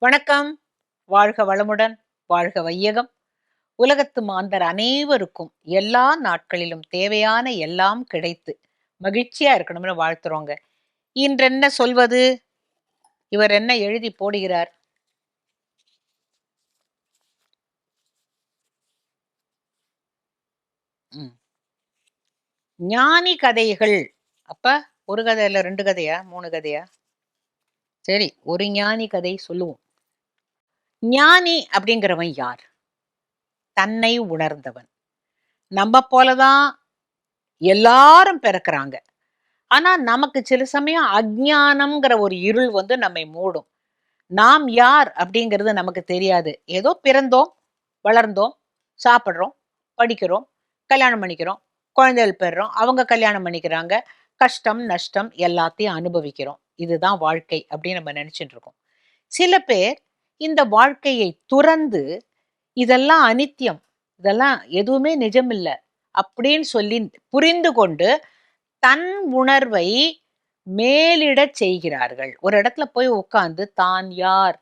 வணக்கம். வாழ்க வளமுடன். வாழ்க வையகம். உலகத்து மாந்தர் அனைவருக்கும் எல்லா நாட்களிலும் தேவையான எல்லாம் கிடைத்து மகிழ்ச்சியா இருக்கணும்னு வாழ்த்துறோங்க. இன்றென்ன சொல்வது? இவர் என்ன எழுதி போடுகிறார்? ம். ஞானி கதைகள். அப்ப 1 கதை இல்ல 2 கதையா? 3 கதையா? சரி, ஒரு ஞானி கதை சொல்லுவோம். ஞானி அப்படிங்கிறவன் யார்? தன்னை உணர்ந்தவன். நம்ம போல தான் எல்லாரும் பிறக்குறாங்க. ஆனா, நமக்கு சில சமயம் அஞ்ஞானம்ங்கிற ஒரு இருள் வந்து நம்மை மூடும். நாம் யார் அப்படிங்கிறது நமக்கு தெரியாது. ஏதோ பிறந்தோம், வளர்ந்தோம், சாப்பிடுறோம், படிக்கிறோம், கல்யாணம் பண்ணிக்கிறோம், குழந்தைகள் பெறுறோம், அவங்க கல்யாணம் பண்ணிக்கிறாங்க. கஷ்டம், நஷ்டம் எல்லாத்தையும் அனுபவிக்கிறோம். இதுதான் வாழ்க்கை அப்படின்னு நம்ம நினைச்சுட்டு இருக்கோம். சில பேர் இந்த வாழ்க்கையை துறந்து, இதெல்லாம் அனித்யம், இதெல்லாம் எதுவுமே நிஜமில்ல அப்படின்னு சொல்லி புரிந்து கொண்டு தன் உணர்வை மேலிடச் செய்கிறார்கள். ஒரு இடத்துல போய் உட்கார்ந்து தான் யார்?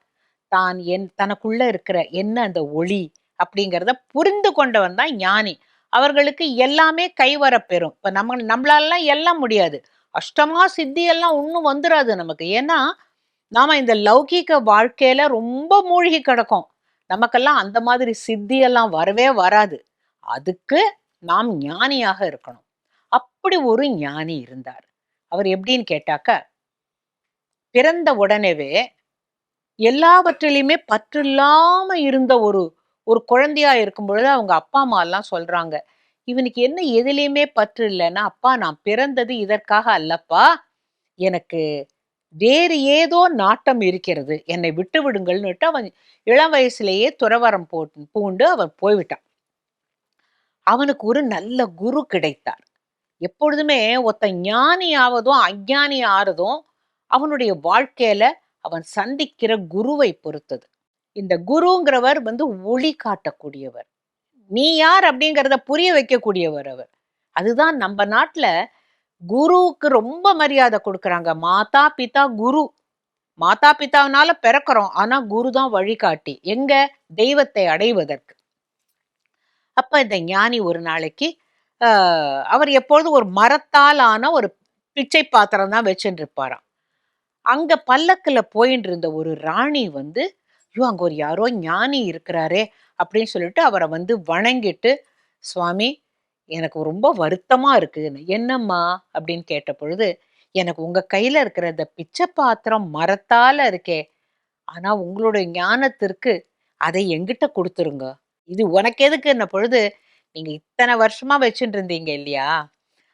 தான் தனக்குள்ள இருக்கிற என்ன அந்த ஒளி அப்படிங்கிறத புரிந்து கொண்டவன் தான் ஞானி. அவர்களுக்கு எல்லாமே கைவரப்பெறும். இப்ப நம்மளாலலாம் எல்லாம் முடியாது. அஷ்டமா சித்தி எல்லாம் ஒண்ணும் வந்துராது நமக்கு. ஏன்னா, நாம இந்த லௌகீக வாழ்க்கையில ரொம்ப மூழ்கி கிடக்கோம். நமக்கெல்லாம் அந்த மாதிரி சித்தி எல்லாம் வரவே வராது. அதுக்கு நாம் ஞானியாக இருக்கணும். அப்படி ஒரு ஞானி இருந்தார். அவர் எப்படின்னு கேட்டாக்க, பிறந்த உடனேவே எல்லாவற்றிலயுமே பற்றில்லாம இருந்த ஒரு ஒரு குழந்தையா இருக்கும் பொழுது அவங்க அப்பா அம்மா எல்லாம் சொல்றாங்க, இவனுக்கு என்ன எதிலயுமே பற்று இல்லைன்னா, அப்பா நான் பிறந்தது இதற்காக அல்லப்பா, எனக்கு வேறு ஏதோ நாட்டம் இருக்கிறது, என்னை விட்டு விடுங்கள்னுட்டு அவன் இளம் வயசுலேயே துறவறம் பூண்டு அவன் போய்விட்டான். அவனுக்கு ஒரு நல்ல குரு கிடைத்தார். எப்பொழுதுமே ஒருத்தன் ஞானி ஆவதும் அஞ்ஞானி ஆறதும் அவனுடைய வாழ்க்கையில அவன் சந்திக்கிற குருவை பொறுத்தது. இந்த குருங்கிறவர் வந்து ஒளி காட்டக்கூடியவர். நீ யார் அப்படிங்கிறத புரிய வைக்கக்கூடியவர் அவர். அதுதான் நம்ம நாட்டுல குருவுக்கு ரொம்ப மரியாதை கொடுக்கறாங்க. மாதா பிதா குரு. மாதா பிதாவினால பிறக்கிறோம். ஆனா குரு தான் வழிகாட்டி. எங்க? தெய்வத்தை அடைவதற்கு. அப்ப இந்த ஞானி ஒரு நாளைக்கு அவர் எப்பொழுதும் ஒரு மரத்தால் ஆன ஒரு பிச்சை பாத்திரம் தான் வச்சுட்டு இருப்பாராம். அங்க பல்லக்குல போயிட்டு இருந்த ஒரு ராணி வந்து, ஐயோ அங்க ஒரு யாரோ ஞானி இருக்கிறாரே அப்படின்னு சொல்லிட்டு அவரை வந்து வணங்கிட்டு, சுவாமி எனக்கு ரொம்ப வருத்தமா இருக்குன்னு. என்னம்மா அப்படின்னு கேட்ட பொழுது, எனக்கு உங்க கையில இருக்கிற இந்த பிச்சை பாத்திரம் மரத்தால இருக்கே, ஆனா உங்களுடைய ஞானத்திற்கு அதை என்கிட்ட கொடுத்துருங்க. இது உனக்கு எதுக்குன்ன பொழுது, நீங்க இத்தனை வருஷமா வச்சுட்டு இருந்தீங்க இல்லையா?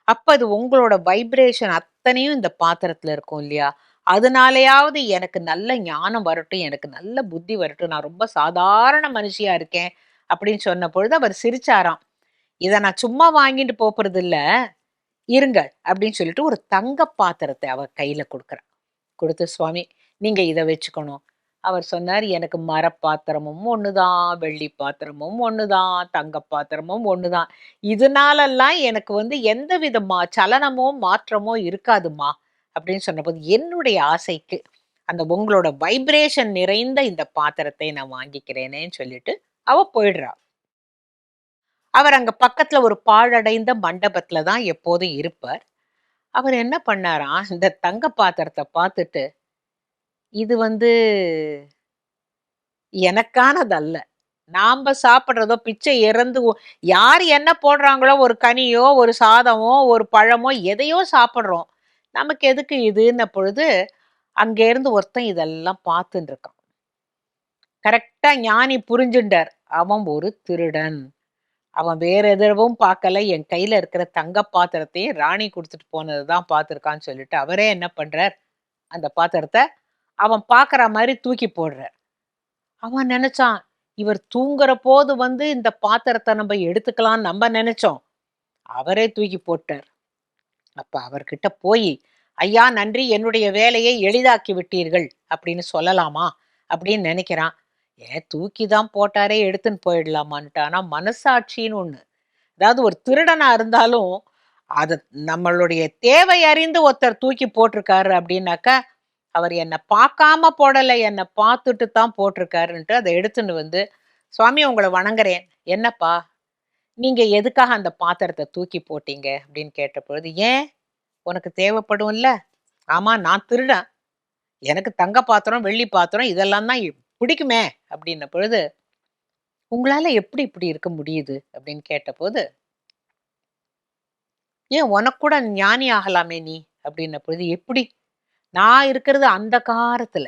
அப்ப அது உங்களோட வைப்ரேஷன் அத்தனையும் இந்த பாத்திரத்துல இருக்கும் இல்லையா? அதனாலயாவது எனக்கு நல்ல ஞானம் வரட்டும், எனக்கு நல்ல புத்தி வரட்டும். நான் ரொம்ப சாதாரண மனுஷியா இருக்கேன் அப்படின்னு சொன்ன பொழுது அவர் சிரிச்சாராம். இத நான் சும்மா வாங்கிட்டு போறதில்ல. இருங்க அப்படின்னு சொல்லிட்டு ஒரு தங்க பாத்திரத்தை அவர் கையில குடுக்குறா. குடுத்து சுவாமி நீங்க இத வச்சுக்கணும். அவர் சொன்னார், எனக்கு மரப்பாத்திரமும் ஒண்ணுதான், வெள்ளி பாத்திரமும் ஒண்ணுதான், தங்க பாத்திரமும் ஒண்ணுதான். இதனாலல்லாம் எனக்கு வந்து எந்த விதமா சலனமோ, மாற்றமோ இருக்காதும்மா அப்படின்னு சொன்னபோது, என்னுடைய ஆசைக்கு அந்த உங்களோட வைப்ரேஷன் நிறைந்த இந்த பாத்திரத்தை நான் வாங்கிக்கிறேனேன்னு சொல்லிட்டு அவ போயிடுறா. அவர் அங்க பக்கத்துல ஒரு பாழடைந்த மண்டபத்துல தான் எப்போதும் இருப்பார். அவர் என்ன பண்ணாராம், இந்த தங்க பாத்திரத்த பார்த்துட்டு, இது வந்து எனக்கானதல்ல. நாம்ப சாப்பிடுறதோ பிச்சை இறந்து யார் என்ன போடுறாங்களோ ஒரு கனியோ, ஒரு சாதமோ, ஒரு பழமோ எதையோ சாப்பிடுறோம். நமக்கு எதுக்கு இதுன்ன பொழுது, அங்க இருந்து ஒருத்தன் இதெல்லாம் பார்த்துன்னு இருக்கான். கரெக்ட்டா ஞானி புரிஞ்சுண்டார். அவன் ஒரு திருடன். அவன் வேற எதுவும் பார்க்கல. என் கையில இருக்கிற தங்க பாத்திரத்தையும் ராணி குடுத்துட்டு போனது தான் பார்த்துருக்கான்னு சொல்லிட்டு, அவரே என்ன பண்றார், அந்த பாத்திரத்த அவன் பார்க்குற மாரி தூக்கி போடுறார். அவன் நெனச்சான், இவர் தூங்குற போது வந்து இந்த பாத்திரத்த நம்ப எடுத்துக்கலாம்னு நம்ப நெனச்சோம். அவரே தூக்கி போட்டார். அப்ப அவர்கிட்ட போயி, "ஐயா நன்றி என்னுடைய வேலையை எளிதாக்கி விட்டீர்கள்" அப்படின்னு சொல்லலாமா? அப்படின்னு நெனைக்கிறான். ஏன் தூக்கி தான் போட்டாரே எடுத்துன்னு போயிடலாமான்ட்டு. ஆனா மனசாட்சின்னு ஒண்ணு. அதாவது ஒரு திருடனா இருந்தாலும், அத நம்மளுடைய தேவை அறிந்து ஒருத்தர் தூக்கி போட்டிருக்காரு அப்படின்னாக்கா, அவர் என்ன பார்க்காம போடல, என்ன பார்த்துட்டு தான் போட்டிருக்காருன்ட்டு அதை எடுத்துன்னு வந்து, "சுவாமி உங்கள வணங்குறேன். என்னப்பா? நீங்க எதுக்காக அந்த பாத்திரத்த தூக்கி போட்டீங்க?" அப்படின்னு கேட்ட பொழுது, "ஏன்? உனக்கு தேவைப்படும்ல?" "ஆமா, நான் திருடன். எனக்கு தங்க பாத்திரம், வெள்ளி பாத்திரம் இதெல்லாம் தான் பிடிக்குமே." அப்படின்ன பொழுது, "உங்களால எப்படி இப்படி இருக்க முடியுது?" அப்படின்னு கேட்டபோது, "ஏன் உனக்கு கூட ஞானி ஆகலாமே நீ?" அப்படின்ன பொழுது, "எப்படி?" "நான் இருக்கிறது அந்த காரத்துல."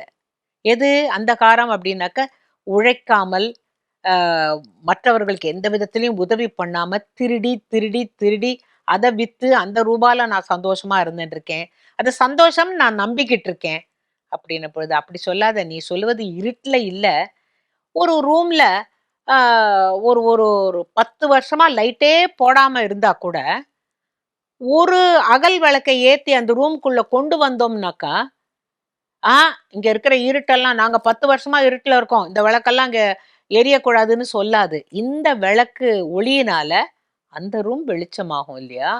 எது அந்த காரம் அப்படின்னாக்க, உழைக்காமல், அ மற்றவர்களுக்கு எந்த விதத்திலயும் உதவி பண்ணாம, திருடி, திருடி, திருடி அத வித்து அந்த ரூபால நான் சந்தோஷமா இருந்துட்டு இருக்கேன். அது சந்தோஷம் நான் நம்பிக்கிட்டு இருக்கேன். அப்படின்ன பொழுது, "அப்படி சொல்லாத. நீ சொல்லுவது இருட்டுல இல்ல. ஒரு ரூம்ல அ ஒரு ஒரு ஒரு 10 வருஷமா லைட்டே போடாம இருந்தா கூட, ஒரு அகல் விளக்க ஏத்தி அந்த ரூம்க்குள்ள கொண்டு வந்தோம்னாக்கா, ஆ இங்க இருக்கிற இருட்டெல்லாம் நாங்க 10 வருஷமா இருட்டுல இருக்கோம். இந்த விளக்கெல்லாம் இங்க எரியக்கூடாதுன்னு சொல்லாது. இந்த விளக்கு ஒளியினால அந்த ரூம் வெளிச்சமாகும் இல்லையா?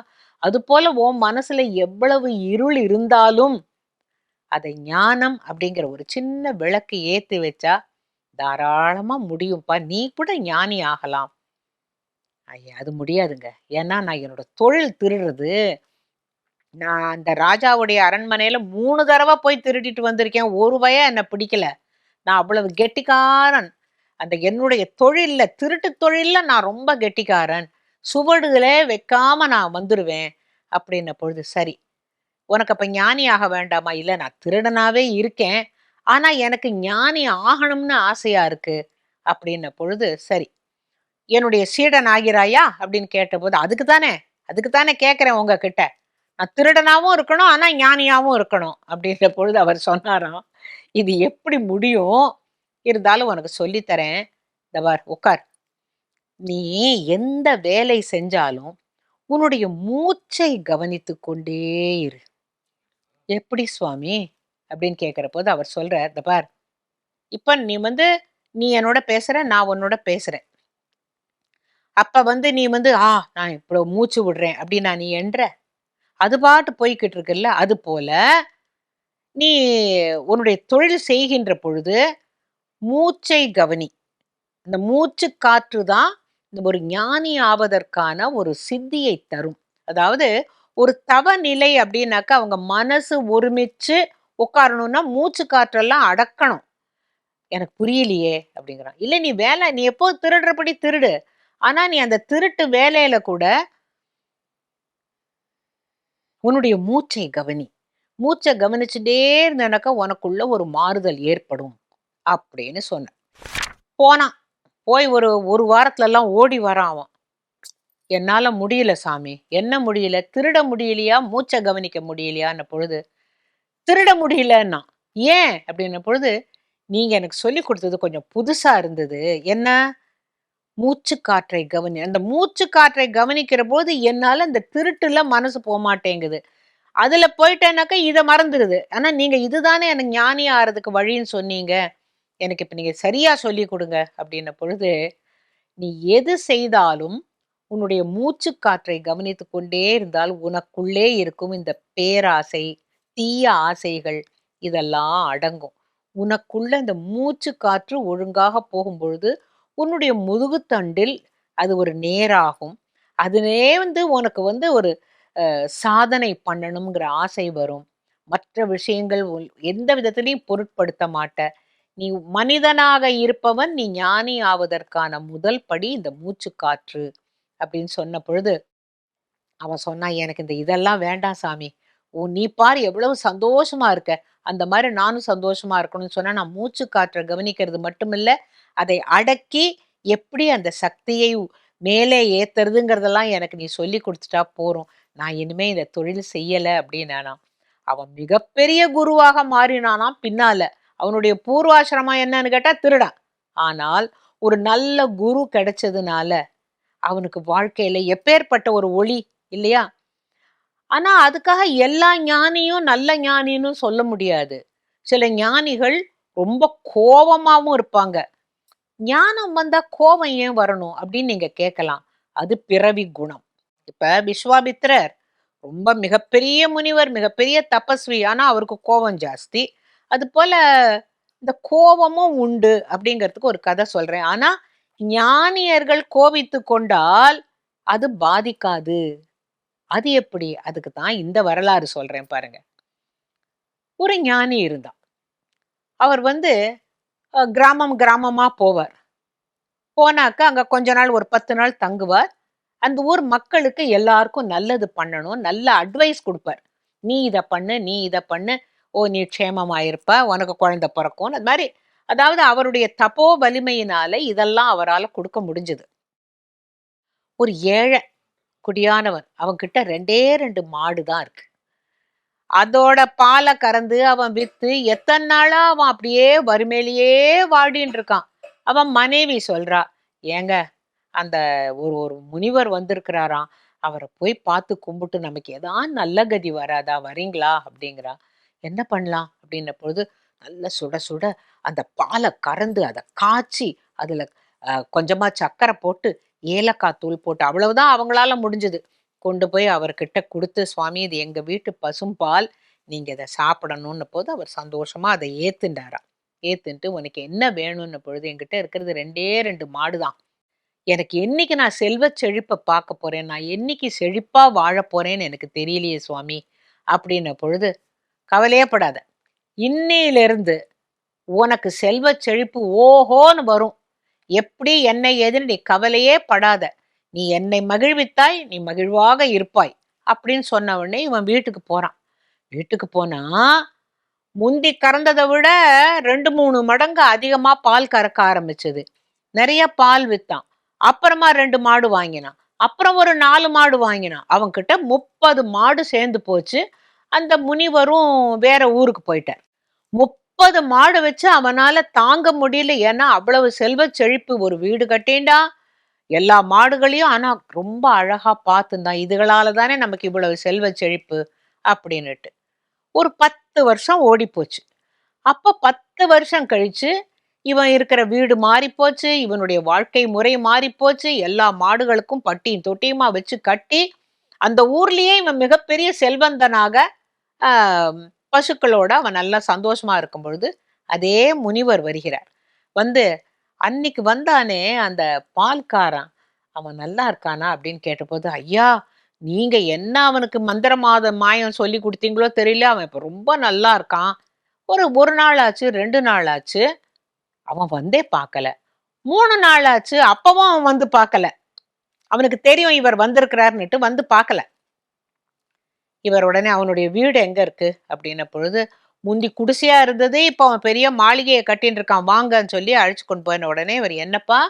அதுபோல உன் மனசுல எவ்வளவு இருள் இருந்தாலும், அதை ஞானம் அப்படிங்கிற ஒரு சின்ன விளக்கு ஏத்தி வச்சா, தாராளமா முடியும்ப்பா. நீ கூட ஞானி ஆகலாம்." ஐயா! அது முடியாதுங்க. ஏன்னா நான் என்னோட தொழில் திருடுறது. நான் அந்த ராஜாவுடைய அரண்மனையில 3 தடவ போய் திருடிட்டு வந்திருக்கேன். ஒரு பய என்ன பிடிக்கல. நான் அவ்வளவு கெட்டிக்காரன். அந்த என்னுடைய தொழில்ல, திருட்டு தொழில்ல நான் ரொம்ப கெட்டிக்காரன். சுவடுகளே வைக்காம நான் வந்துருவேன். அப்படின்ன பொழுது, சரி. உனக்கு அப்ப ஞானி ஆக வேண்டாமா? இல்ல நான் திருடனாவே இருக்கேன். ஆனா எனக்கு ஞானி ஆகணும்னு ஆசையா இருக்கு. அப்படின்ன பொழுது, சரி. என்னுடைய சீடன் ஆகிறாயா? அப்படின்னு கேட்டபோது, அதுக்கு தானே கேட்கிறேன் உங்ககிட்ட. நான் திருடனாவும் இருக்கணும், ஆனா ஞானியாவும் இருக்கணும். அப்படின்ற பொழுது அவர் சொன்னாராம், "இது எப்படி முடியும்? இருந்தாலும் உனக்கு சொல்லி தரேன். இந்த பார் உட்கார். நீ எந்த வேலை செஞ்சாலும், உன்னுடைய மூச்சை கவனித்துக் கொண்டே இரு." "எப்படி சுவாமி?" அப்படின்னு கேட்கிறபோது அவர் சொல்றார், "இந்த பார், இப்ப நீ என்னோட பேசுற, நான் உன்னோட பேசுறேன். அப்ப நீ நான் இவ்ளோ மூச்சு விடுறேன் அப்படின்னா நீ எண்ற? அது பாட்டு போய்க்கிட்டு இருக்குல்ல. அதுபோல நீ உன்னுடைய தொழில் செய்கின்ற பொழுது மூச்சை கவனி. அந்த மூச்சு காற்று தான் இந்த ஒரு ஞானி ஆவதற்கான ஒரு சித்தியை தரும். அதாவது ஒரு தவ நிலை அப்படின்னாக்கா, அவங்க மனசு ஒருமிச்சு உட்காரணும்னா மூச்சு காற்றெல்லாம் அடக்கணும். எனக்கு புரியலையே அப்படிங்கிறான். இல்ல நீ எப்போ திருடுறபடி திருடு. ஆனா நீ அந்த திருட்டு வேலையில கூட உன்னுடைய மூச்சை கவனி. மூச்ச கவனிச்சுட்டே இருந்தேனாக்கா, உனக்குள்ள ஒரு மாறுதல் ஏற்படும்." அப்படின்னு சொன்னேன். போனான். போய் ஒரு 1 வாரத்துலலாம் ஓடி வரான் அவன். "என்னால முடியல சாமி." "என்ன முடியல? திருட முடியலையா? மூச்ச கவனிக்க முடியலையான்ன பொழுது, "திருட முடியலன்னான்." "ஏன்?" அப்படின்ன பொழுது, "நீங்க எனக்கு சொல்லிக் குடுத்தது கொஞ்சம் புதுசா இருந்தது." "என்ன?" "மூச்சு காற்றை கவனி." அந்த மூச்சு காற்றை கவனிக்கிற போது, என்னால அந்த திருட்டுல மனசு போமாட்டேங்குது. அதுல போயிட்டேனாக்கா இத மறந்துருது. ஆனா நீங்க இதுதானே எனக்கு ஞானி ஆறதுக்கு வழின்னு சொன்னீங்க. எனக்கு இப்ப நீங்க சரியா சொல்லிக் குடுங்க அப்படின்ன பொழுது, நீ எது செய்தாலும் உன்னுடைய மூச்சு காற்றை கவனித்துக் கொண்டே இருந்தால் உனக்குள்ளே இருக்கும் இந்த பேராசை, தீய ஆசைகள் இதெல்லாம் அடங்கும். உனக்குள்ள இந்த மூச்சு காற்று ஒழுங்காக போகும்பொழுது, உன்னுடைய முதுகுத்தண்டில் அது ஒரு நேராகும். அதுவே உனக்கு ஒரு சாதனை பண்ணணுங்கிற ஆசை வரும். மற்ற விஷயங்கள் எந்த விதத்திலயும் பொருட்படுத்த மாட்ட. நீ மனிதனாக இருப்பவன், நீ ஞானி ஆவதற்கான முதல் படி இந்த மூச்சு காற்று அப்படின்னு சொன்ன பொழுது, அவன் சொன்னான், "எனக்கு இதெல்லாம் வேண்டாம் சாமி. நீ பாரு எவ்வளவு சந்தோஷமா இருக்க. அந்த மாரி நானும் சந்தோஷமா இருக்கணும்னு சொன்னா, நான் மூச்சு காற்ற கவனிக்கிறது மட்டுமில்ல, அதை அடக்கி எப்படி அந்த சக்தியை மேலே ஏத்துறதுங்கிறதெல்லாம் எனக்கு நீ சொல்லிக் குடுத்துட்டா போரும். நான் இனிமே இந்த தொழில் செய்யல" அப்படின்னானாம். அவன் மிகப்பெரிய குருவாக மாறினானாம் பின்னால. அவனுடைய பூர்வாசிரமம் என்னன்னு கேட்டா திருடன். ஆனால் ஒரு நல்ல குரு கிடைச்சதுனால, அவனுக்கு வாழ்க்கையில எப்பேர்ப்பட்ட ஒரு ஒளி இல்லையா? ஆனா அதுக்காக எல்லா ஞானியும் நல்ல ஞானின்னு சொல்ல முடியாது. சில ஞானிகள் ரொம்ப கோவமாவும் இருப்பாங்க. ஞானம் வந்தா கோவம் ஏன் வரணும்? அப்படின்னு நீங்க கேட்கலாம். அது பிறவி குணம். இப்ப விஸ்வாமித்திரர் ரொம்ப மிகப்பெரிய முனிவர், மிகப்பெரிய தபஸ்வி. ஆனா அவருக்கு கோவம் ஜாஸ்தி. அது போல இந்த கோபமும் உண்டு அப்படிங்கிறதுக்கு ஒரு கதை சொல்றேன். ஆனா ஞானியர்கள் கோபித்து கொண்டால் அது பாதிக்காது. அது எப்படி? அதுக்கு தான் இந்த வரலாறு சொல்றேன் பாருங்க. ஒரு ஞானி இருந்தான். அவர் வந்து கிராமம் கிராமமா போவார். போனாக்க அங்க கொஞ்ச நாள் ஒரு 10 நாள் தங்குவார். அந்த ஊர் மக்களுக்கு எல்லாருக்கும் நல்லது பண்ணணும். நல்ல அட்வைஸ் குடுப்பார். நீ இத பண்ணு, நீ இத பண்ணு. ஓ! நீ க்ஷேமமா இருப்ப. உனக்கு குழந்தை பொறக்கும். அது மாரி அதாவது அவருடைய தபோ வலிமையினால இதெல்லாம் அவரால குடுக்க முடிஞ்சது. ஒரு ஏழை குடியானவன். அவன்கிட்ட 2டே 2 மாடு தான் இருக்கு. அதோட பால கறந்து அவன் வித்து எத்தன நாளா அவன் அப்படியே வறுமையிலேயே வாடின்னு இருக்கான். அவன் மனைவி சொல்றா, "ஏங்க அந்த ஒரு ஒரு முனிவர் வந்திருக்கிறாராம். அவர போய் பார்த்து கும்பிட்டு நமக்கு ஏதாவது நல்ல கதி வராதா? வரீங்களா?" அப்படிங்கிறா. "என்ன பண்ணலாம்?" அப்படின்ன பொழுது, நல்ல சுட சுட அந்த பால கறந்து அத காய்ச்சி, அதுல கொஞ்சமா சர்க்கரை போட்டு, ஏலக்காய் தூள் போட்டு அவ்வளவுதான் அவங்களால முடிஞ்சது. கொண்டு போய் அவர்கிட்ட குடுத்து, "சுவாமி இது எங்க வீட்டு பசும்பால். நீங்க இத சாப்பிடணும்ன போது" அவர் சந்தோஷமா அத ஏத்துண்டாராம். ஏத்துன்ட்டு, "உனக்கு என்ன வேணும்ன பொழுது, என்கிட்ட இருக்கிறது 2டே 2 மாடு தான். எனக்கு என்னைக்கு நான் செல்வச் செழிப்ப பார்க்க போறேன், நான் என்னைக்கு செழிப்பா வாழப் போறேன்னு எனக்கு தெரியலையே சுவாமி" அப்படின்ன பொழுது, "கவலையே படாத. இன்னையிலிருந்து உனக்கு செல்வச் செழிப்பு ஓஹோன்னு வரும். எப்படி என்ன ஏதுன்னு நீ கவலையே படாத. நீ என்னை மகிழ்வித்தாய், நீ மகிழ்வாக இருப்பாய்" அப்படின்னு சொன்ன உடனே இவன் வீட்டுக்கு போறான். வீட்டுக்கு போனா, முந்தி கறந்தத விட 2, 3 மடங்கு அதிகமா பால் கறக்க ஆரம்பிச்சது. நெறைய பால் வித்தான். அப்புறமா 2 மாடு வாங்கினான். அப்புறம் ஒரு 4 மாடு வாங்கினான். அவன்கிட்ட 30 மாடு சேர்ந்து போச்சு. அந்த முனிவரும் வேற ஊருக்கு போயிட்டார். 30 மாடு வச்சு அவனால தாங்க முடியல. ஏன்னா, அவ்வளவு செல்வச் செழிப்பு. ஒரு வீடு கட்டிண்டான். எல்லா மாடுகளையும் ஆனா ரொம்ப அழகா பார்த்துந்தான். இதுகளால தானே நமக்கு இவ்வளவு செல்வச் செழிப்பு அப்படின்னுட்டு. ஒரு 10 வருஷம் ஓடிப்போச்சு. அப்ப 10 வருஷம் கழிச்சு, இவன் இருக்கிற வீடு மாறிப்போச்சு. இவனுடைய வாழ்க்கை முறை மாறிப்போச்சு. எல்லா மாடுகளுக்கும் பட்டியும் தொட்டியுமா வச்சு கட்டி, அந்த ஊர்லயே இவன் மிகப்பெரிய செல்வந்தனாக, அ பசுக்களோட அவன் நல்லா சந்தோஷமா இருக்கும் பொழுது, அதே முனிவர் வருகிறார். வந்து, "அன்னைக்கு வந்தானே அந்த பால்காரன், அவன் நல்லா இருக்கானா?" அப்படின்னு கேட்டபோது, "ஐயா! நீங்க என்ன அவனுக்கு மந்திரமாத மாயம் சொல்லிக் குடுத்தீங்களோ தெரியல. அவன் இப்ப ரொம்ப நல்லா இருக்கான். ஒரு 1 நாள் ஆச்சு, 2 நாள் ஆச்சு. அவன் வந்தே பார்க்கல. 3 நாள் ஆச்சு. அப்பவும் அவன் வந்து பார்க்கல. அவனுக்கு தெரியும் இவர் வந்திருக்கிறார்ன்னுட்டு வந்து பார்க்கல." இவர் உடனே, "அவனுடைய வீடு எங்க இருக்கு?" அப்படின்ன பொழுது, "முந்தி குடிசையா இருந்தது. இப்ப அவன் பெரிய மாளிகைய கட்டின்னு இருக்கான். வாங்கன்னு" சொல்லி அழைச்சு கொண்டு போன உடனே இவர், "என்னப்பா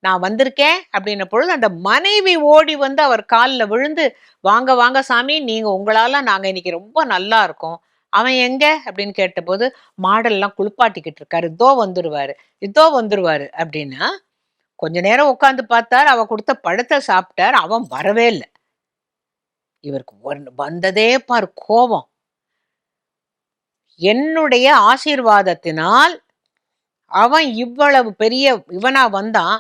நான் வந்திருக்கேன்" அப்படின்ன பொழுது, அந்த மனைவி ஓடி வந்து அவர் கால்ல விழுந்து, "வாங்க வாங்க சாமி, நீங்க உங்களால நாங்க இன்னைக்கு ரொம்ப நல்லா இருக்கோம். அவன் எங்க?" அப்படின்னு கேட்டபோது, "மாடெல்லாம் குளிப்பாட்டிக்கிட்டு இருக்காரு. இதோ வந்துருவாரு, இதோ வந்துருவாரு" அப்படின்னா, கொஞ்ச நேரம் உட்கார்ந்து பார்த்தார். அவ குடுத்த பழத்த சாப்பிட்டார். அவன் வரவே இல்ல. இவருக்கு வந்ததே பாரு கோபம். என்னுடைய ஆசீர்வாதத்தினால் அவன் இவ்வளவு பெரிய இவனா வந்தான்.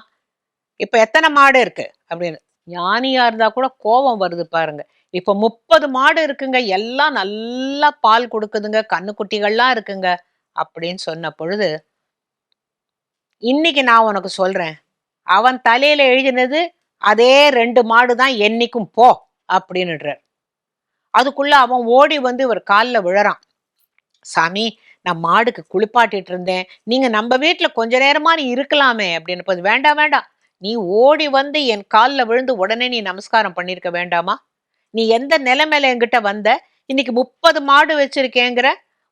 இப்ப எத்தன மாடு இருக்கு? அப்படின்னு. ஞானியா இருந்தா கூட கோபம் வருது பாருங்க. இப்ப 30 மாடு இருக்குங்க. எல்லாம் நல்லா பால் குடுக்குதுங்க. கன்னுக்குட்டிகள்லாம் இருக்குங்க. அப்படின்னு சொன்ன பொழுது, இன்னைக்கு நான் உனக்கு சொல்றேன். அவன் தலையில எழுதினது அதே 2 மாடு தான் என்னைக்கும் போ அப்படின்னுடுறார். அதுக்குள்ள அவன் ஓடி வந்து இவர் கால்ல விழறான். "சாமி, நான் மாடுக்கு குளிப்பாட்டிட்டு இருந்தேன். நீங்க நம்ப வீட்ல கொஞ்ச நேரமா நீ இருக்கலாமே" அப்படின்னபோது, "வேண்டாம், வேண்டாம். நீ ஓடி வந்து என் கால்ல விழுந்து உடனே நீ நமஸ்காரம் பண்ணியிருக்க வேண்டாமா? நீ எந்த நிலைமையில என்கிட்ட வந்த? இன்னைக்கு 30 மாடு வச்சிருக்கேங்கிற?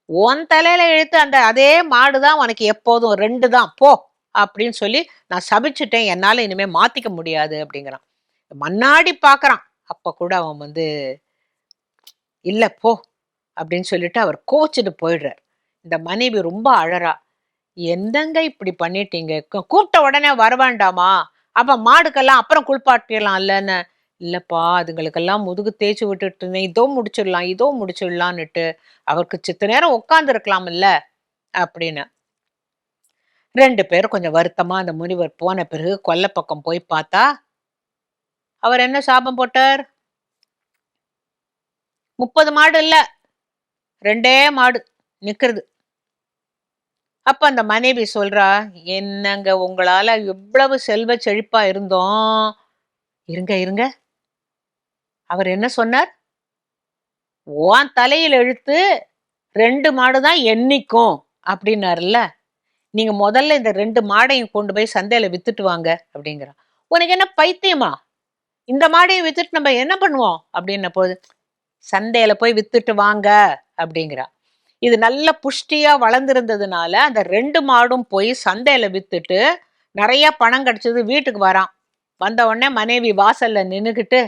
உன் தலையில இழுத்து அந்த அதே மாடு தான் உனக்கு எப்போதும் 2 தான் போ" அப்படின்னு சொல்லி நான் சபிச்சுட்டேன். என்னால இனிமே மாத்திக்க முடியாது அப்படிங்கிறான். மண்ணாடி பார்க்கறான். அப்ப கூட அவன் வந்து, "இல்ல போ" அப்படின்னு சொல்லிட்டு அவர் கோவிச்சுட்டு போயிடுறார். இந்த மனைவி ரொம்ப அழறா. "என்னங்க இப்படி பண்ணிட்டீங்க? கூப்பிட்ட உடனே வர வேண்டாமா? அப்ப மாடுக்கெல்லாம் அப்புறம் குளிப்பாட்டிடலாம்லன்னு." "இல்லப்பா, அதுங்களுக்கெல்லாம் முதுகு தேய்ச்சு விட்டுட்டு இருந்தேன். இதோ முடிச்சிடலாம், இதோ முடிச்சிடலான்னுட்டு." அவருக்கு சித்த நேரம் உட்கார்ந்து இருக்கலாம்ல அப்படின்னு. 2 பேரும் கொஞ்சம் வருத்தமா அந்த முனிவர் போன பிறகு கொல்லை பக்கம் போய் பார்த்தா, அவர் என்ன சாபம் போட்டார்? 30 மாடு இல்ல. 2டே மாடு நிக்கிறது. அப்ப அந்த மனைவி சொல்றா, "என்னங்க உங்களால இவ்வளவு செல்வ செழிப்பா இருந்தோம்." இருங்க, இருங்க. அவர் என்ன சொன்னார்? "உன் தலையில எழுத்து 2 மாடு தான் எண்ணிக்கும்." அப்படின்னாருல்ல. "நீங்க முதல்ல இந்த 2 மாடையும் கொண்டு போய் சந்தையில வித்துட்டு வாங்க." அப்படிங்கிறான். "உனக்கு என்ன பைத்தியமா? இந்த மாடையும் வித்துட்டு நம்ம என்ன பண்ணுவோம்?" அப்படின்னபோது, "சந்தையில போய் வித்துட்டு வாங்க." அப்படிங்கிறா. இது நல்ல புஷ்டியா வளர்ந்திருந்ததுனால, அந்த 2 மாடும் போய் சந்தையில வித்துட்டு, நெறைய பணம் கிடைச்சது. வீட்டுக்கு வரான். வந்த உடனே மனைவி வாசல்ல நின்னுகிட்டு,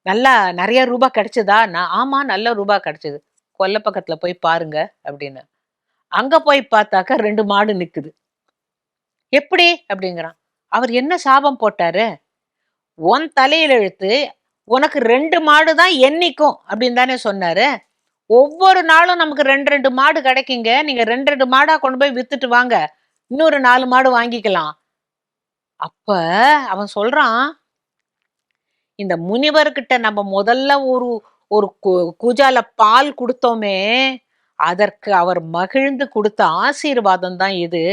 "நல்லா நெறைய ரூபா கிடைச்சதா?" "ஆமா, நல்ல ரூபா கிடைச்சது." "கொல்ல பக்கத்துல போய் பாருங்க." அப்படின்னு. அங்க போய் பார்த்தாக்கா 2 மாடு நிக்குது. "எப்படி?" அப்படிங்கிறான். "அவர் என்ன சாபம் போட்டாரு? உன் தலையில எழுத்து, உனக்கு 2 மாடு தான் எண்ணிக்கும் அப்படின்னு தானே சொன்னாரு. ஒவ்வொரு நாளும் நமக்கு 2, 2 மாடு கிடைக்குங்க. நீங்க 2, 2 மாடா கொண்டு போய் வித்துட்டு வாங்க. இன்னொரு 4 மாடு வாங்கிக்கலாம்." அப்ப அவன் சொல்றான், இந்த முனிவர்கிட்ட நம்ம முதல்ல ஒரு ஒரு குஜால பால் குடுத்தோமே, அதற்கு அவர் மகிழ்ந்து குடுத்த ஆசீர்வாதம் தான் இது.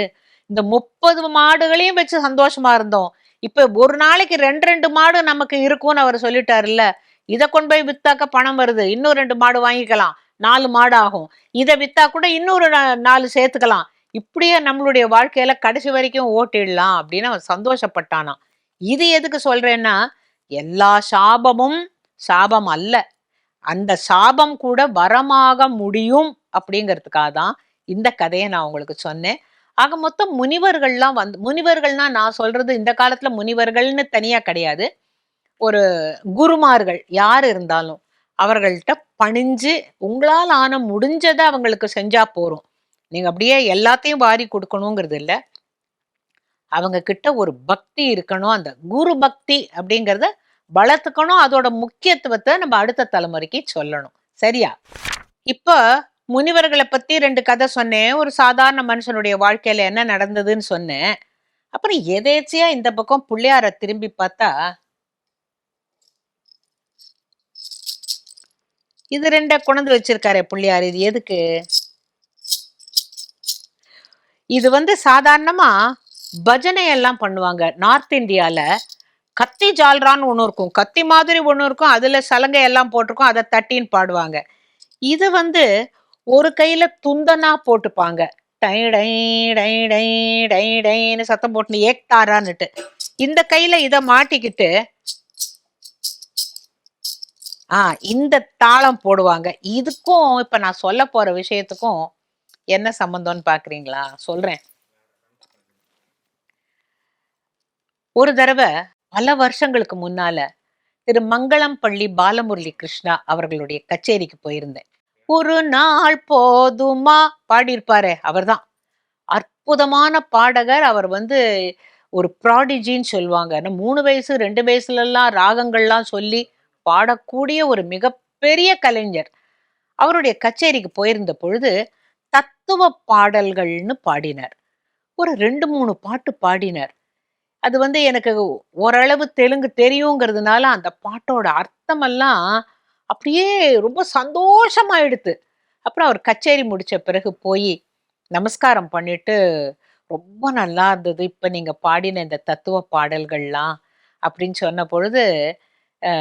இந்த 30 மாடுகளையும் வச்சு சந்தோஷமா இருந்தோம். இப்ப ஒரு நாளைக்கு 2, 2 மாடு நமக்கு இருக்கும்னு அவர் சொல்லிட்டாருல்ல. இத கொண்டு போய் வித்தாக்க பணம் வருது. இன்னும் 2 மாடு வாங்கிக்கலாம். 4 மாடு ஆகும். இத வித்தா கூட இன்னொரு 4 சேர்த்துக்கலாம். இப்படியே நம்மளுடைய வாழ்க்கையில கடைசி வரைக்கும் ஓட்டிடலாம் அப்படின்னு அவன் சந்தோஷப்பட்டானாம். இது எதுக்கு சொல்றேன்னா, எல்லா சாபமும் சாபம் அல்ல. அந்த சாபம் கூட வரமாக முடியும் அப்படிங்கிறதுக்காக தான் இந்த கதையை நான் உங்களுக்கு சொன்னேன். ஆக மொத்தம் முனிவர்கள்லாம் முனிவர்கள்னா நான் சொல்றது இந்த காலத்துல முனிவர்கள்னு தனியா கிடையாது. ஒரு குருமார்கள் யார் இருந்தாலும் அவர்கள்ட்ட பணிஞ்சு உங்களால ஆன முடிஞ்சத அவங்களுக்கு செஞ்சா போறோம். நீங்க அப்படியே எல்லாத்தையும் வாரி கொடுக்கணுங்கிறது இல்ல. அவங்க கிட்ட ஒரு பக்தி இருக்கணும். அந்த குரு பக்தி அப்படிங்கிறத வளர்த்துக்கணும். அதோட முக்கியத்துவத்தை நம்ம அடுத்த தலைமுறைக்கு சொல்லணும். சரியா? இப்ப முனிவர்கள பத்தி 2 கதை சொன்னேன். ஒரு சாதாரண மனுஷனுடைய வாழ்க்கையில என்ன நடந்ததுன்னு சொன்னேன். அப்புறம் எதேர்ச்சையா இந்த பக்கம் பிள்ளையார திரும்பி பார்த்தா, இது 2 கொண்டாந்து வச்சிருக்காரே பிள்ளையார். இது எதுக்கு? இது சாதாரணமா பஜனை எல்லாம் பண்ணுவாங்க. நார்த் இந்தியால கத்தி ஜால்ரான்னு ஒண்ணு இருக்கும். கத்தி மாதிரி ஒண்ணு இருக்கும். அதுல சலங்கை எல்லாம் போட்டிருக்கும். அத தட்டின்னு பாடுவாங்க. இது ஒரு கையில துந்தனா போட்டுப்பாங்க. டை டை டை டை டை டைன்னு சத்தம் போட்டு ஏக்தாரான்னுட்டு. இந்த கையில இத மாட்டிக்கிட்டு இந்த தாளம் போடுவாங்க. இதுக்கும் இப்ப நான் சொல்ல போற விஷயத்துக்கும் என்ன சம்பந்தம்னு பாக்குறீங்களா? சொல்றேன். ஒரு தடவை பல வருஷங்களுக்கு முன்னால திரு மங்களம்பள்ளி பாலமுரளி கிருஷ்ணா அவர்களுடைய கச்சேரிக்கு போயிருந்தேன். ஒரு நாள் போதுமா பாடியிருப்பாரே அவர்தான். அற்புதமான பாடகர். அவர் ஒரு ப்ராடிஜின்னு சொல்லுவாங்க. 3 வயசு 2 வயசுலலாம் ராகங்கள்லாம் சொல்லி பாடக்கூடிய ஒரு மிகப்பெரிய கலைஞர். அவருடைய கச்சேரிக்கு போயிருந்த பொழுது தத்துவ பாடல்கள்னு பாடினார். ஒரு 2, 3 பாட்டு பாடினார். அது எனக்கு ஓரளவு தெலுங்கு தெரியுங்கிறதுனால அந்த பாட்டோட அர்த்தமெல்லாம் அப்படியே ரொம்ப சந்தோஷமாயிடுத்து. அப்புறம் அவர் கச்சேரி முடிச்ச பிறகு போய் நமஸ்காரம் பண்ணிட்டு, "ரொம்ப நல்லா இருந்தது. இப்ப நீங்க பாடின இந்த தத்துவ பாடல்கள்லாம்" அப்படின்னு சொன்ன பொழுது, "அ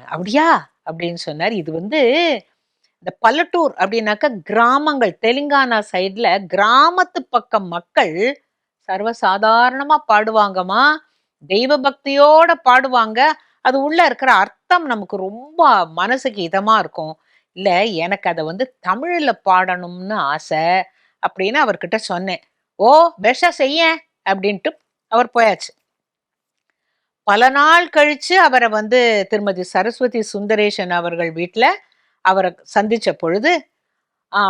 அப்படியா?" அப்படின்னு சொன்னார். இது இந்த பல்லட்டூர் அப்படின்னாக்க கிராமங்கள். தெலுங்கானா சைடுல கிராமத்து பக்கம் மக்கள் சர்வசாதாரணமா பாடுவாங்கம்மா. தெய்வ பக்தியோட பாடுவாங்க. அது உள்ள இருக்கிற அர்த்தம் நமக்கு ரொம்ப மனசுக்கு இதமா இருக்கும். இல்ல எனக்கு அத தமிழ்ல பாடணும்னு ஆசை அப்படின்னு அவர்கிட்ட சொன்னேன். "ஓ! பெஷா செய்யேன்" அப்படின்ட்டு அவர் போயாச்சு. பல நாள் கழிச்சு அவர திருமதி சரஸ்வதி சுந்தரேஷன் அவர்கள் வீட்ல அவர சந்திச்ச பொழுது,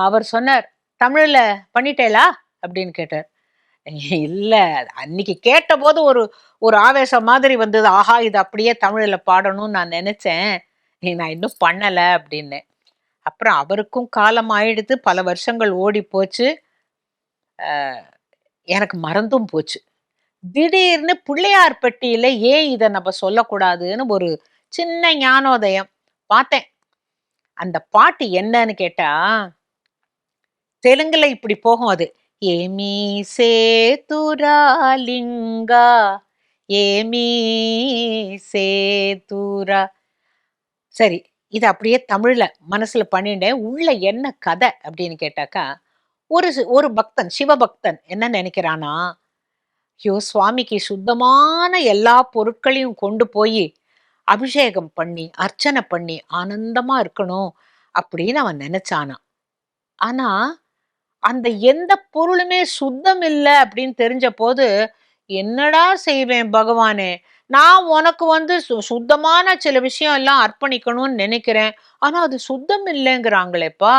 அவர் சொன்னார், "தமிழ்ல பண்ணிட்டேளா?" அப்படின்னு கேட்டார். இல்ல. அன்னைக்கு கேட்டபோது ஒரு ஒரு ஆவேசம் மாதிரி வந்தது. ஆஹா! இது அப்படியே தமிழ்ல பாடணும்னு நான் நெனச்சேன். நான் இன்னும் பண்ணல அப்டின்னேன். அப்புறம் அவருக்கும் காலம் ஆயிடுத்து. பல வருஷங்கள் ஓடி போச்சு. அ எனக்கு மறந்தும் போச்சு. திடீர்னு பிள்ளையார் பெட்டியில ஏன் இத நம்ம சொல்லக்கூடாதுன்னு ஒரு சின்ன ஞானோதயம். பார்த்தேன். அந்த பாட்டு என்னன்னு கேட்டா, தெலுங்குல இப்படி போகும் அது. ஏமி சேதுராலிங்கா ஏமி சேதுரா. சரி, இது அப்படியே தமிழ்ல மனசுல பண்ணிட்டேன். உள்ள என்ன கதை அப்படின்னு கேட்டாக்கா, ஒரு பக்தன், சிவபக்தன் என்ன நினைக்கிறானா, ஐயோ! சுவாமிக்கு சுத்தமான எல்லா பொருட்களையும் கொண்டு போயி, அபிஷேகம் பண்ணி, அர்ச்சனை பண்ணி, ஆனந்தமா இருக்கணும் அப்படின்னு அவன் நினைச்சானாம். ஆனா, அந்த எந்த பொருளுமே சுத்தம் இல்ல அப்படின்னு தெரிஞ்ச போது, என்னடா செய்வேன் பகவானே! நான் உனக்கு வந்து சுத்தமான சில விஷயம் எல்லாம் அர்ப்பணிக்கணும்னு நினைக்கிறேன். ஆனா அது சுத்தம் இல்லைங்கிறாங்களேப்பா!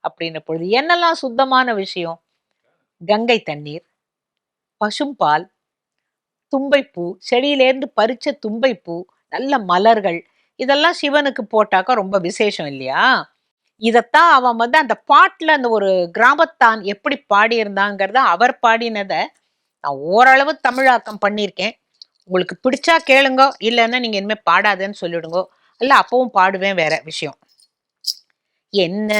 அப்படின்ன பொழுது, என்னெல்லாம் சுத்தமான விஷயம்? கங்கை தண்ணீர், பசும்பால், தும்பைப்பூ, செடியிலேருந்து பறிச்ச தும்பைப்பூ, நல்ல மலர்கள், இதெல்லாம் சிவனுக்கு போட்டாக்கா ரொம்ப விசேஷம் இல்லையா? இதத்தான் அவன் வந்து அந்த பாட்டுல அந்த ஒரு கிராமத்தான் எப்படி பாடியிருந்தாங்கிறத அவர் பாடினத நான் ஓரளவு தமிழாக்கம் பண்ணியிருக்கேன். உங்களுக்கு பிடிச்சா கேளுங்கோ, இல்லன்னா நீங்க இனிமே பாடாதேன்னு சொல்லிடுங்கோ. இல்ல அப்பவும் பாடுவேன், வேற விஷயம். என்ன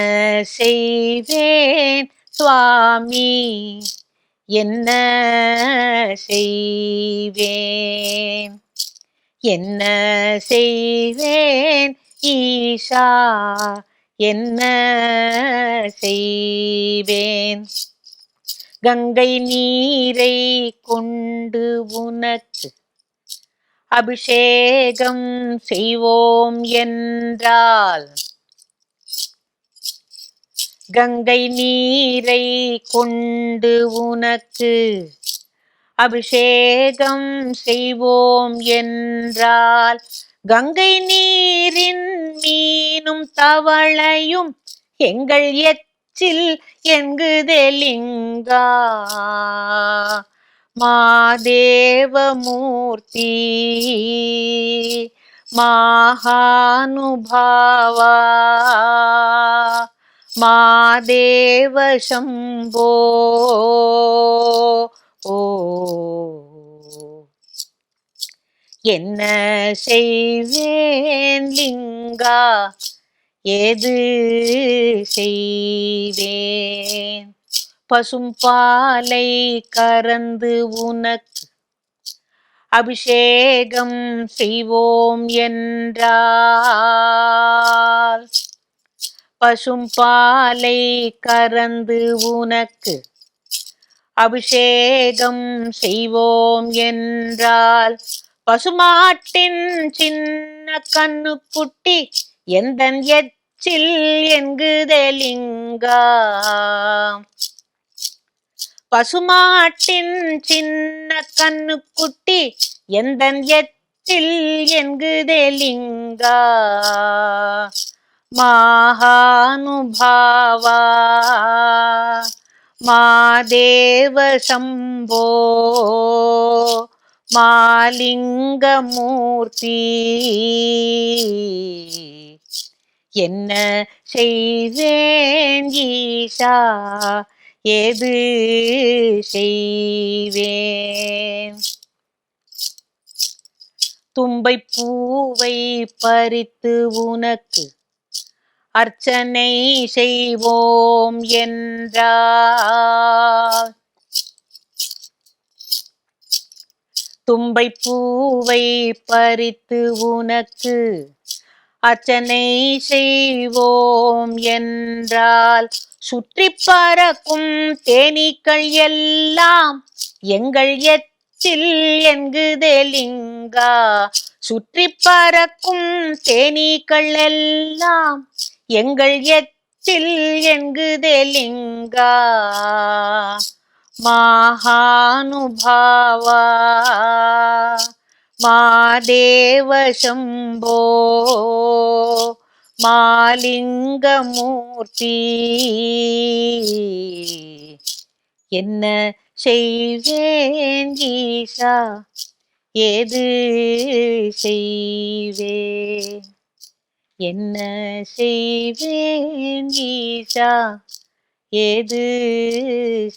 செய்வேன் சுவாமி, என்ன செய்வேன், என்ன செய்வேன் ஈஷா, என்ன செய்வேன், கங்கை நீரை கொண்டு உனக்கு அபிஷேகம் செய்வோம் என்றால், கங்கை நீரை கொண்டு உனக்கு அபிஷேகம் செய்வோம் என்றால், கங்கை நீரின் மீனும் தவளையும் எங்கள் எச்சில் எங்குதெலிங்கா, மாதேவமூர்த்தி மகானுபாவா, மாதேவ சம்போ. ஓ, என்ன செய்வேன் லிங்கா, ஏது செய்வேன், பசும்பாலை கறந்து உனக்கு அபிஷேகம் செய்வோம் என்றால், பசும்பாலை கறந்து உனக்கு அபிஷேகம் செய்வோம் என்றால், பசுமாட்டின் சின்ன கண்ணுக்குட்டி எந்தன் எச்சில் என்குதலிங்கா, பசுமாட்டின் சின்ன கண்ணுக்குட்டி எந்தன் எச்சில் என்குதலிங்கா, மகானுபாவா மாதேவ சம்போ, மாலிங்கமூர்த்தி, என்ன செய்வேன் ஈஷா, ஏது செய்வேன், தும்பை பூவை பறித்து உனக்கு அர்ச்சனை செய்வோம் என்றால், தும்பை பூவை பறித்து உனக்கு அர்ச்சனை செய்வோம் என்றால், சுற்றி பறக்கும் தேனீக்கள் எல்லாம் எங்கள் எச்சில் என்குதலிங்கா, சுற்றி பறக்கும் தேனீக்கள் எல்லாம் எங்கள் எச்சில் என்குதலிங்கா, மகானுபாவா மாதேவ சம்போ, மாலிங்கமூர்த்தி, என்ன செய்வேன் ஈஷா, ஏது செய்வேன், என்ன செய்வேன் ஈஷா, ஏது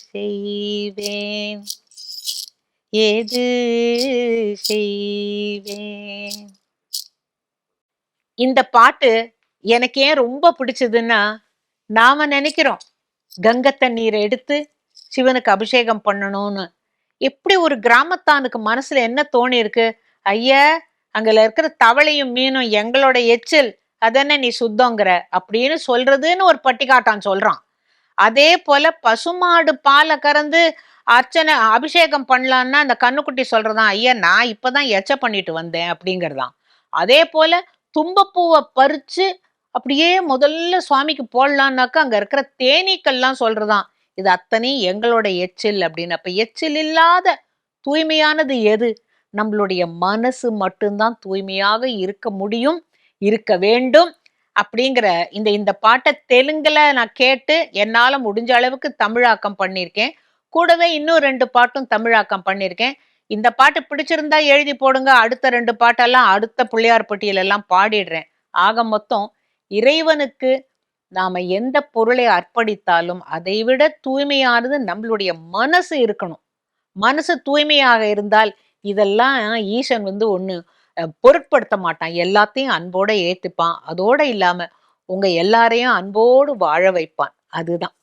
செய்வேன், ஏது செய்வேன். இந்த பாட்டு எனக்கு ஏன் ரொம்ப பிடிச்சதுன்னா, நாம நினைக்கிறோம் கங்கை தண்ணீரை எடுத்து சிவனுக்கு அபிஷேகம் பண்ணணும்னு. எப்படி ஒரு கிராமத்தானுக்கு மனசுல என்ன தோணி இருக்கு? ஐயா, அங்கல இருக்கிற தவளையும் மீனும் எங்களோட எச்சில், அதென்ன நீ சுத்தங்கிற அப்படின்னு சொல்றதுன்னு ஒரு பட்டிக்காட்டான் சொல்றான். அதே போல பசுமாடு பாலை கறந்து அர்ச்சனை அபிஷேகம் பண்ணலான்னா அந்த கண்ணுக்குட்டி சொல்றதான், ஐயா நான் இப்பதான் எச்ச பண்ணிட்டு வந்தேன் அப்படிங்கிறதாம். அதே போல தும்பப்பூவை பறிச்சு அப்படியே முதல்ல சுவாமிக்கு போடலான்னாக்கா அங்க இருக்கிற தேனீக்கள்லாம் சொல்றதாம், இது அத்தனையும் எங்களோட எச்சில் அப்படின்னு. அப்ப எச்சில் இல்லாத தூய்மையானது எது? நம்மளுடைய மனசு மட்டும்தான் தூய்மையாக இருக்க முடியும், இருக்க வேண்டும். அப்படிங்கிற இந்த இந்த பாட்டை தெலுங்குல நான் கேட்டு என்னால முடிஞ்ச அளவுக்கு தமிழாக்கம் பண்ணியிருக்கேன். கூடவே இன்னும் 2 பாட்டும் தமிழாக்கம் பண்ணியிருக்கேன். இந்த பாட்டு பிடிச்சிருந்தா எழுதி போடுங்க. அடுத்த 2 பாட்டெல்லாம் அடுத்த பிள்ளையார் பட்டியல எல்லாம் பாடிடுறேன். ஆக மொத்தம் இறைவனுக்கு நாம எந்த பொருளை அர்ப்பணித்தாலும் அதைவிட தூய்மையானது நம்மளுடைய மனசு இருக்கணும். மனசு தூய்மையாக இருந்தால் இதெல்லாம் ஈசன் வந்து ஒண்ணு பொருட்படுத்த மாட்டான். எல்லாத்தையும் அன்போட ஏத்துப்பான். அதோட இல்லாம உங்க எல்லாரையும் அன்போடு வாழ வைப்பான். அதுதான்.